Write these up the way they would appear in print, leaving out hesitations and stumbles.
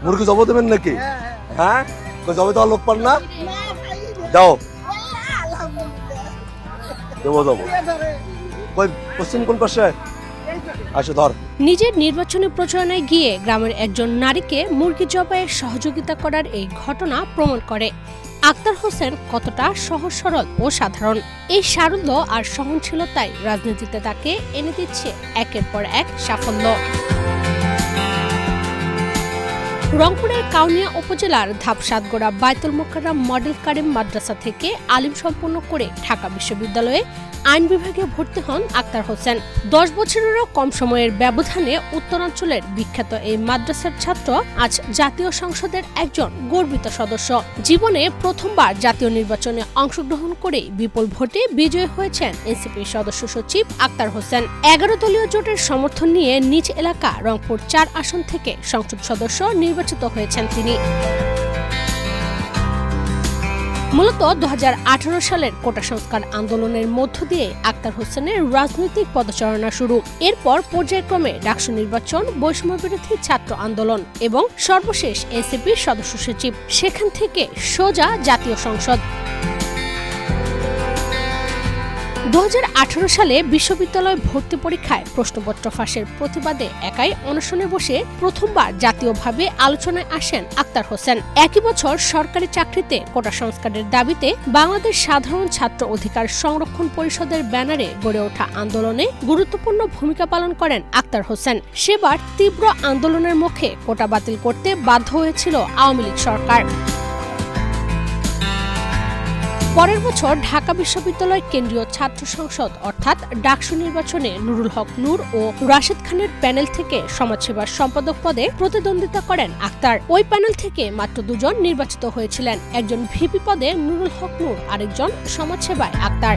মুরগি জব দেবেন নাকি? হ্যাঁ, জবে তো লোক পান না, যাও দেবো যাবো। কই পশ্চিম কোন পাশে? আসো ধর। নিজের নির্বাচনী প্রচারণায় গিয়ে গ্রামের একজন নারীকে মুরগি জবাইয়ের সহযোগিতা করার এই ঘটনা প্রমাণ করে আক্তার হোসেন কতটা সহজ সরল ও সাধারণ। এই সারল্য আর সহনশীলতাই রাজনীতিতে তাকে এনে দিচ্ছে একের পর এক সাফল্য। রংপুরের কাউনিয়া উপজেলার ধাপসাতগোড়া বায়তুল মোকাররম মডেল কারিম মাদ্রাসা থেকে আলিম সম্পন্ন করে ঢাকা বিশ্ববিদ্যালয়ে আইন বিভাগে ভর্তি হন আক্তার হোসেন। 10 বছরেরও কম সময়ের ব্যবধানে উত্তরাঞ্চলের বিখ্যাত এই মাদ্রাসার ছাত্র আজ জাতীয় সংসদের একজন গর্বিত সদস্য। জীবনে প্রথমবার জাতীয় নির্বাচনে অংশগ্রহণ করে বিপুল ভোটে বিজয়ী হয়েছেন এনসিপির সদস্য সচিব আক্তার হোসেন। 11 দলীয় জোটের সমর্থন নিয়ে নিজ এলাকা রংপুর 4 আসন থেকে সংসদ সদস্য নির্বাচিত হয়েছেন তিনি। মূলত 2018 সালের কোটা সংস্কার আন্দোলনের মধ্য দিয়ে আক্তার হোসেনের রাজনৈতিক পদচারণা শুরু। এরপর পর্যায়ক্রমে ডাকসু নির্বাচন, বৈষম্যবিরোধী ছাত্র আন্দোলন এবং সর্বশেষ এনসিপির সদস্য সচিব। সেখান থেকে সোজা জাতীয় সংসদ। 2018 সালে বিশ্ববিদ্যালয় ভর্তি পরীক্ষায় প্রশ্নপত্র ফাঁসের প্রতিবাদে একাই অনশনে বসে প্রথমবার জাতীয়ভাবে আলোচনায় আসেন আক্তার হোসেন। একই বছর সরকারি চাকরিতে কোটা সংস্কারের দাবিতে বাংলাদেশ সাধারণ ছাত্র অধিকার সংরক্ষণ পরিষদের ব্যানারে গড়ে ওঠা আন্দোলনে গুরুত্বপূর্ণ ভূমিকা পালন করেন আক্তার হোসেন। সেবার তীব্র আন্দোলনের মুখে কোটা বাতিল করতে বাধ্য হয়েছিল আওয়ামী লীগ সরকার। পরের বছর ঢাকা বিশ্ববিদ্যালয় কেন্দ্রীয় ছাত্র সংসদ অর্থাৎ ডাকসু নির্বাচনে নুরুল হক নূর ও রাশেদ খানের প্যানেল থেকে সমাজসেবার সম্পাদক পদে প্রতিদ্বন্দ্বিতা করেন আক্তার। ওই প্যানেল থেকে মাত্র 2 জন নির্বাচিত হয়েছিলেন, একজন ভিপি পদে নুরুল হক নূর, আরেকজন সমাজসেবায় আক্তার।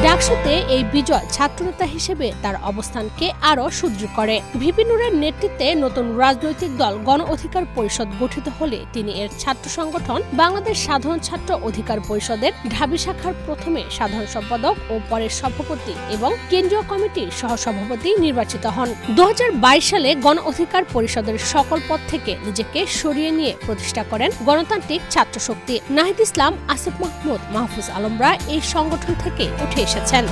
ডাকসুতে এই বিজয় ছাত্রনেতা হিসেবে তার অবস্থানকে আরও সুদৃঢ় করে। ভিপি নূরের নেতৃত্বে নতুন রাজনৈতিক দল গণ অধিকার পরিষদ গঠিত হলে তিনি এর ছাত্র সংগঠন বাংলাদেশ সাধারণ ছাত্র অধিকার পরিষদের ঢাবি শাখার প্রথমে সাধারণ সম্পাদক ও পরে সভাপতি এবং কেন্দ্রীয় কমিটির সহসভাপতি নির্বাচিত হন। 2022 সালে গণ অধিকার পরিষদের সকল পদ থেকে নিজেকে সরিয়ে নিয়ে প্রতিষ্ঠা করেন গণতান্ত্রিক ছাত্র শক্তি। নাহিদ ইসলাম, আসিফ মাহমুদ, মাহফুজ আলমরা এই সংগঠন থেকে উঠে এসেছেন।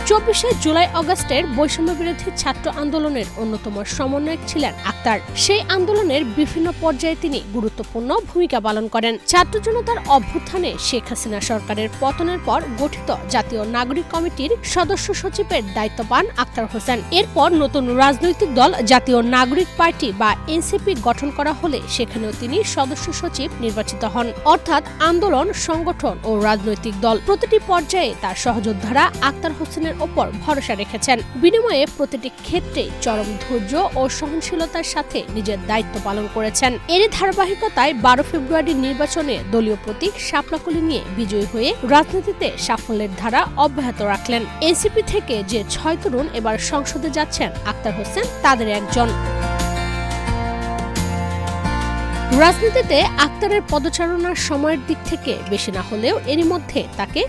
24শে জুলাই আগস্টের বৈষম্যবিরোধী ছাত্র আন্দোলনের অন্যতম সমন্বয়ক ছিলেন আক্তার। সেই আন্দোলনের বিভিন্ন পর্যায়ে তিনি গুরুত্বপূর্ণ ভূমিকা পালন করেন। ছাত্র জনতার অভ্যুত্থানে শেখ হাসিনা সরকারের পতনের পর গঠিত জাতীয় নাগরিক কমিটির সদস্য সচিবের দায়িত্ব পান আক্তার হোসেন। এরপর নতুন রাজনৈতিক দল জাতীয় নাগরিক পার্টি বা এনসিপি গঠন করা হলে সেখানেও তিনি সদস্য সচিব নির্বাচিত হন। অর্থাৎ আন্দোলন, সংগঠন ও রাজনৈতিক দল প্রতিটি পর্যায়ে তার সহযোদ্ধারা আক্তার হোসেনের ওপর ভরসা রেখেছেন। বিনিময়ে প্রতিটি ক্ষেত্রে চরম ধৈর্য ও সহনশীলতার সাথে নিজের দায়িত্ব পালন করেছেন। এরই ধারাবাহিকতায় 12 ফেব্রুয়ারি নির্বাচনে দলীয় প্রতীক শাপলাকলি নিয়ে বিজয়ী হয়ে রাজনীতিতে সাফল্যের ধারা অব্যাহত রাখলেন। এনসিপি থেকে যে 6 তরুণ এবার সংসদে যাচ্ছেন আক্তার হোসেন তাদের একজন। রাজনীতিতে আক্তারের পদচারণার সময়ের দিক থেকে বেশি না হলেও এরই মধ্যে তাকে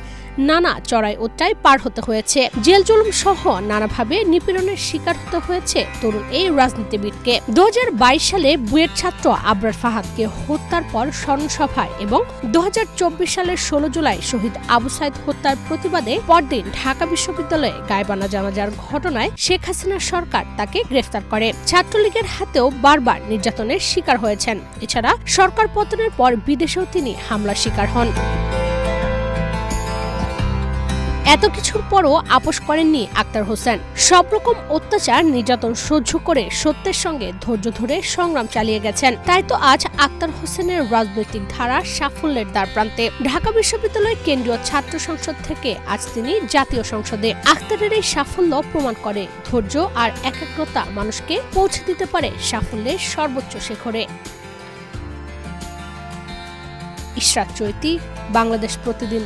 নানা চড়াই উতরাই পার হতে হয়েছে। জেল জুলুম সহ নানাভাবে নিপীড়নের শিকার হতে হয়েছে তরুণ এই রাজনীতিবিদকে। 2022 সালে বুয়েট ছাত্র আবরার ফাহাদকে হত্যার পর স্মরণসভায় এবং 2024 সালের 16 জুলাই শহীদ আবু সাইদ হত্যার প্রতিবাদে পরদিন ঢাকা বিশ্ববিদ্যালয়ে গায়বানা জানাজার ঘটনায় শেখ হাসিনা সরকার তাকে গ্রেফতার করে। ছাত্রলীগের হাতেও বারবার নির্যাতনের শিকার হয়েছেন। এছাড়া সরকার পতনের পর বিদেশেও তিনি হামলার শিকার হন। এত কিছুর পরও আপোষ করেননি আক্তার হোসেন। সব রকম অত্যাচার, নির্যাতন সহ্য করে সত্যের সঙ্গে ধৈর্য ধরে সংগ্রাম চালিয়ে গেছেন। তাই তো আজ আক্তার হোসেনের রাজনৈতিক ধারা সাফল্যের দ্বারপ্রান্তে। ঢাকা বিশ্ববিদ্যালয় কেন্দ্রীয় ছাত্র সংসদ থেকে আজ তিনি জাতীয় সংসদে। আক্তারের এই সাফল্য প্রমাণ করে ধৈর্য আর একাগ্রতা মানুষকে পৌঁছে দিতে পারে সাফল্যের সর্বোচ্চ শিখরে। ইশরাত চৈতি, বাংলাদেশ প্রতিদিন।